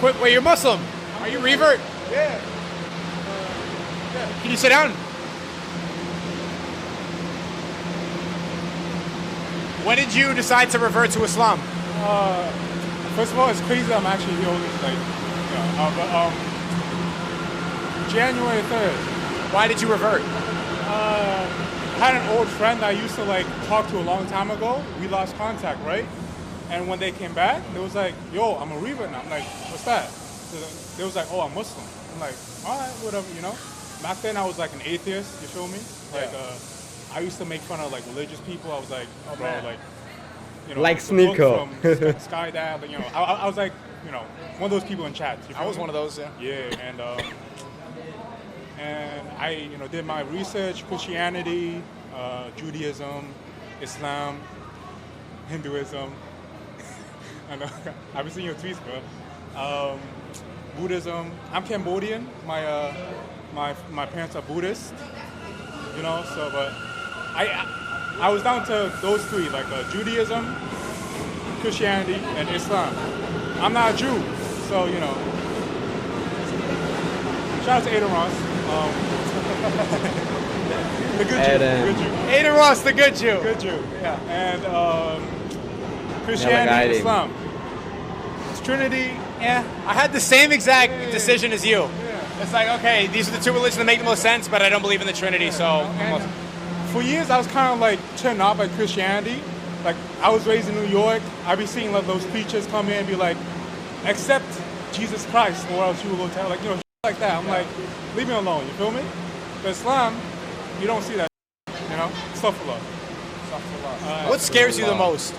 quick. Wait, you're Muslim? Are you revert? Yeah. Can you sit down? When did you decide to revert to Islam? First of all, it's crazy I'm actually here only like, January 3rd. Why did you revert? I had an old friend I used to like talk to a long time ago. We lost contact, right? And when they came back, they was like, yo, I'm a revert now. I'm like, what's that? So they was like, oh, I'm Muslim. I'm like, all right, whatever, you know? Back then I was like an atheist, you feel me? Like, I used to make fun of like religious people. I was like, oh, bro, like, you know, like SNEAKO. From Sky Dad, you know, I was like, you know, one of those people in chats. I was one of those, yeah. Yeah, and I, you know, did my research, Christianity, Judaism, Islam, Hinduism. I know, I've been seeing your tweets, bro. Buddhism. I'm Cambodian. My parents are Buddhist. You know, so but I was down to those three, like Judaism, Christianity, and Islam. I'm not a Jew, so you know. Shout out to Aiden Ross. The good Jew. The good Jew. Aiden Ross, the good Jew. Good Jew. Yeah. And Christianity, and Islam. It's Trinity. Yeah. I had the same exact decision as you. Yeah. It's like, okay, these are the two religions that make the most sense, but I don't believe in the Trinity, so. For years, I was kind of like turned off by Christianity. Like, I was raised in New York. I'd be seeing like those preachers come in and be like, accept Jesus Christ, or else you will go to hell. Like, you know, like that. I'm like, leave me alone, you feel me? But Islam, you don't see that, you know? Astaghfirullah. What scares you the most?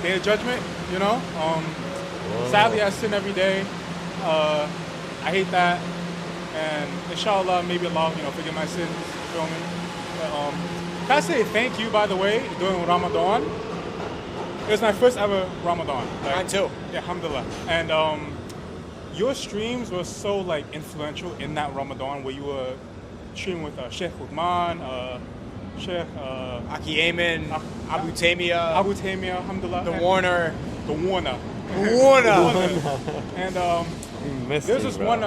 Day of Judgment, you know? Sadly, I sin every day. I hate that. And inshallah, maybe Allah, you know, forgive my sins, you feel me? But, can I say thank you, by the way, during Ramadan? It was my first ever Ramadan. Like, Mine too. Yeah, alhamdulillah. And your streams were so like influential in that Ramadan where you were streaming with Sheikh Uthman, Sheikh Aki Iman, Abu Tamia, alhamdulillah. The Warner. And there's this one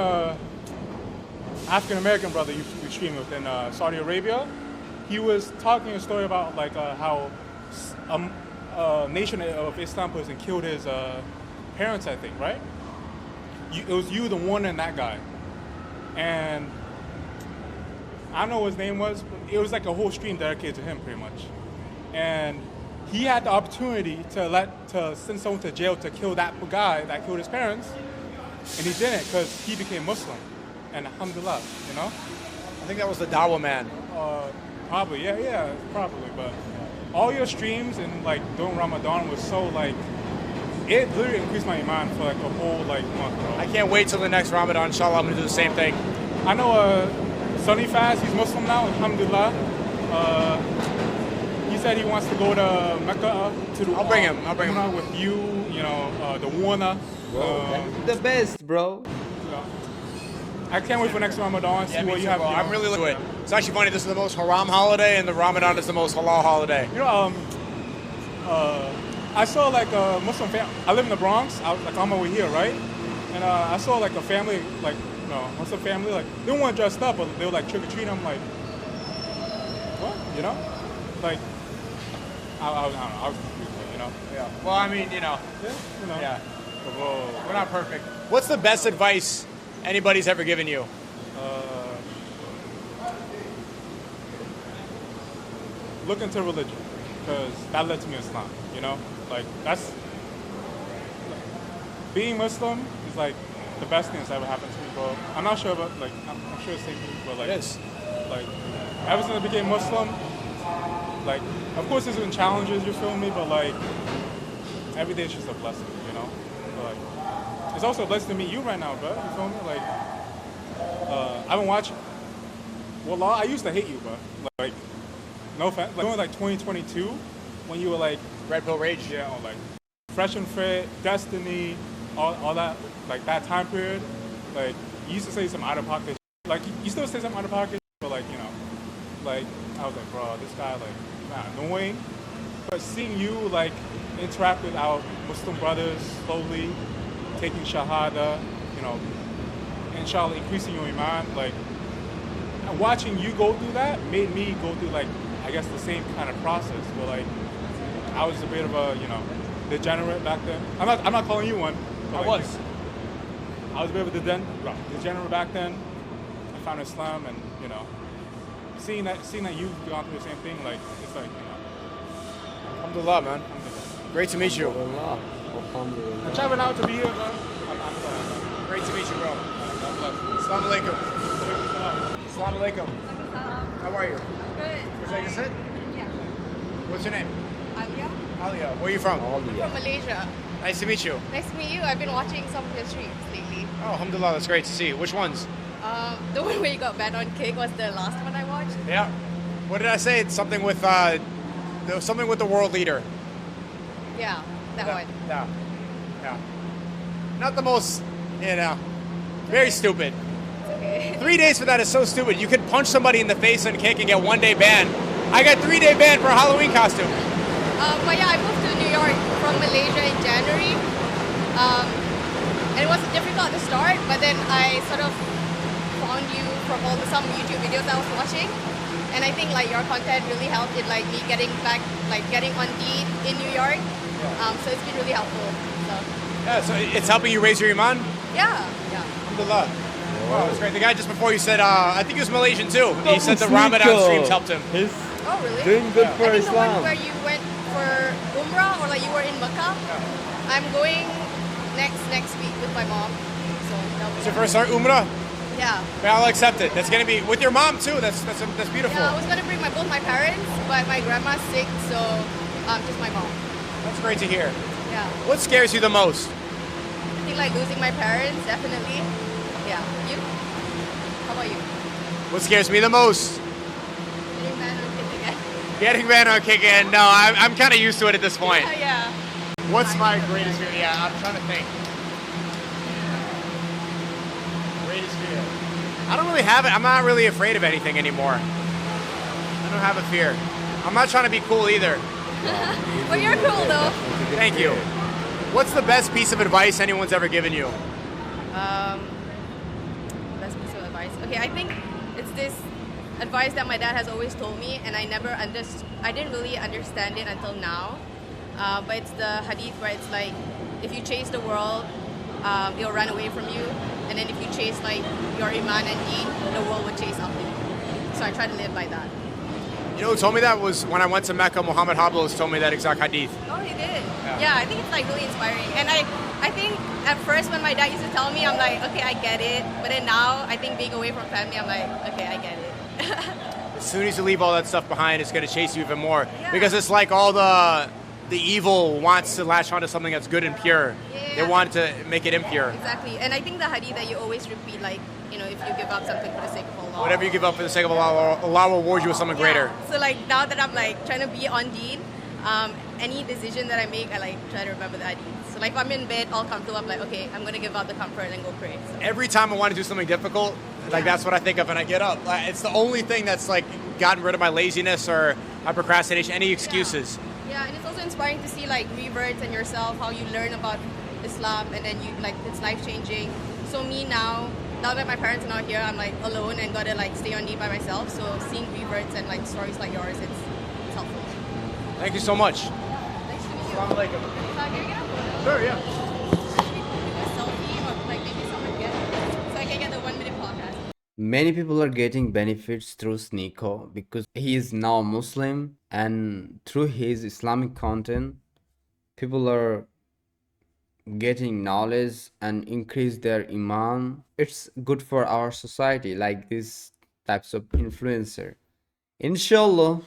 African American brother you stream with in Saudi Arabia. He was talking a story about like how a nation of Islam person killed his parents, I think, right? It was you, the one, and that guy. And I don't know what his name was, but it was like a whole stream dedicated to him, pretty much. And he had the opportunity to send someone to jail to kill that guy that killed his parents, and he didn't because he became Muslim. And alhamdulillah, you know? I think that was the Dawa man. Probably, yeah, probably. But all your streams and like during Ramadan was so like, it literally increased my Iman for like a whole like month, bro. I can't wait till the next Ramadan. Inshallah, I'm gonna do the same thing. I know Sunny Fast, he's Muslim now, alhamdulillah. He said he wants to go to Mecca to the I'll bring him with you, you know, the Warner. The best, bro. You know, I can't wait for next Ramadan, see what you have. I'm really looking at it. It's actually funny, this is the most haram holiday, and the Ramadan is the most halal holiday. You know, I saw like a Muslim family. I live in the Bronx. I was like on my way here, right? And I saw like a family, like, you know, Muslim family, like, they weren't dressed up, but they were like trick-or-treating. I'm like, what? You know? Like, I was confused, you know? Yeah. Well, I mean, you know. Yeah, you know. Yeah. We're not perfect. What's the best advice anybody's ever given you? Look into religion, because that led to me Islam, you know? Like, that's, being Muslim is like the best thing that's ever happened to me, bro. I'm not sure about, like, I'm sure it's the same thing, but like, It is. Like, ever since I became Muslim, like, of course there's been challenges, you feel me, but like, every day is just a blessing, you know? But, like, it's also a blessing to meet you right now, bro, you feel me? Like, I've been watching, Wallah, I used to hate you, bro. Like, no offense, like, during like 2022, when you were like, Red Pill Rage? yeah, or like, Fresh and Fit, Destiny, all that, like that time period, like, you used to say some out of pocket shit. Like, you still say some out of pocket shit, but like, you know, like, I was like, bro, this guy, like, not annoying. But seeing you, like, interact with our Muslim brothers slowly, taking Shahada, you know, inshallah increasing your Iman. Like, watching you go through that made me go through, like, I guess the same kind of process where, like, I was a bit of a, you know, degenerate back then. I'm not calling you one. But I was. I was a bit of a degenerate back then. I found Islam, and, you know, seeing that you've gone through the same thing, like, it's like, you know. Alhamdulillah, man. Great to meet you. Alhamdulillah. Alhamdulillah. I'm traveling out to be here, bro. I'm Great to meet you, bro. Assalamu alaikum. Assalamu alaikum. How are you? Good. Would you like to sit? Yeah. What's your name? Alia? Alia. Where are you from? From Malaysia. Nice to meet you. Nice to meet you. I've been watching some of your streams lately. Oh, alhamdulillah, that's great to see. Which ones? The one where you got banned on cake was the last one I watched. Yeah. What did I say? It's something with the world leader. Yeah, that one. Yeah. Yeah. Not the most, you know, very stupid. It's okay. 3 days for that is so stupid. You could punch somebody in the face and kick and get 1 day ban. I got 3-day ban for a Halloween costume. But yeah, I moved to New York from Malaysia in January. And it was difficult to start, but then I sort of found you from some YouTube videos I was watching. And I think like your content really helped in like me getting back, like getting on Deed in New York. So it's been really helpful. So Yeah, so it's helping you raise your Iman? yeah. Alhamdulillah. Wow, that's great. The guy just before you said, I think he was Malaysian too. He said the Ramadan streams helped him. He's Oh really? doing good for I think the one Islam. where you went for Umrah or like you were in Mecca. I'm going next week with my mom. So that'll be It's your first Umrah? yeah. Yeah, I'll accept it. That's gonna be with your mom too. That's beautiful. Yeah, I was gonna bring both my parents, but my grandma's sick, so just my mom. That's great to hear. Yeah. What scares you the most? I think like losing my parents, definitely. Yeah. You? How about you? What scares me the most? Getting banned on kids again. Getting banned on kick in. No, I'm kind of used to it at this point. Yeah. What's my greatest fear? Yeah, I'm trying to think. Greatest fear. I don't really have it. I'm not really afraid of anything anymore. I don't have a fear. I'm not trying to be cool either. But you're cool though. Thank you. What's the best piece of advice anyone's ever given you? Best piece of advice. Okay, I think it's this advice that my dad has always told me, and I didn't really understand it until now. But it's the hadith where it's like, if you chase the world, it'll run away from you, and then if you chase like your iman and deen, the world will chase after you. So I try to live by that. You know who told me that was when I went to Mecca, Muhammad Hablos told me that exact hadith. Oh, he did? Yeah, I think it's like really inspiring. And I think at first when my dad used to tell me, I'm like, okay, I get it. But then now, I think being away from family, I'm like, okay, I get it. As soon as you leave all that stuff behind, it's going to chase you even more. Yeah. Because it's like all the evil wants to latch onto something that's good and pure. Yeah. They want to make it impure. Exactly. And I think the hadith that you always repeat, like, you know, if you give up something for the sake of Allah. Whatever you give up for the sake of Allah, Allah will reward you with something greater. Yeah. So like now that I'm like trying to be on deen, any decision that I make, I like try to remember the hadith. So like if I'm in bed all comfortable, I'm like, okay, I'm gonna give up the comfort and go pray. So. Every time I want to do something difficult, like that's what I think of when I get up. It's the only thing that's like gotten rid of my laziness or my procrastination, any excuses. Yeah, and it's also inspiring to see like reverts and yourself, how you learn about Islam, and then you like it's life changing. So me now that my parents are not here, I'm like alone and gotta like stay on deen by myself. So seeing reverts and like stories like yours, it's helpful. Thank you so much. Nice to meet you. Assalamu alaikum. Can I get a photo? Sure, yeah. A selfie or like maybe someone get so I can get the 1 minute podcast. Many people are getting benefits through SNEAKO because he is now Muslim, and through his Islamic content, people are getting knowledge and increase their iman. It's good for our society, like these types of influencer. Inshallah,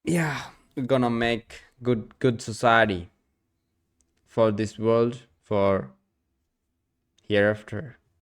yeah, we're gonna make good society for this world, for hereafter.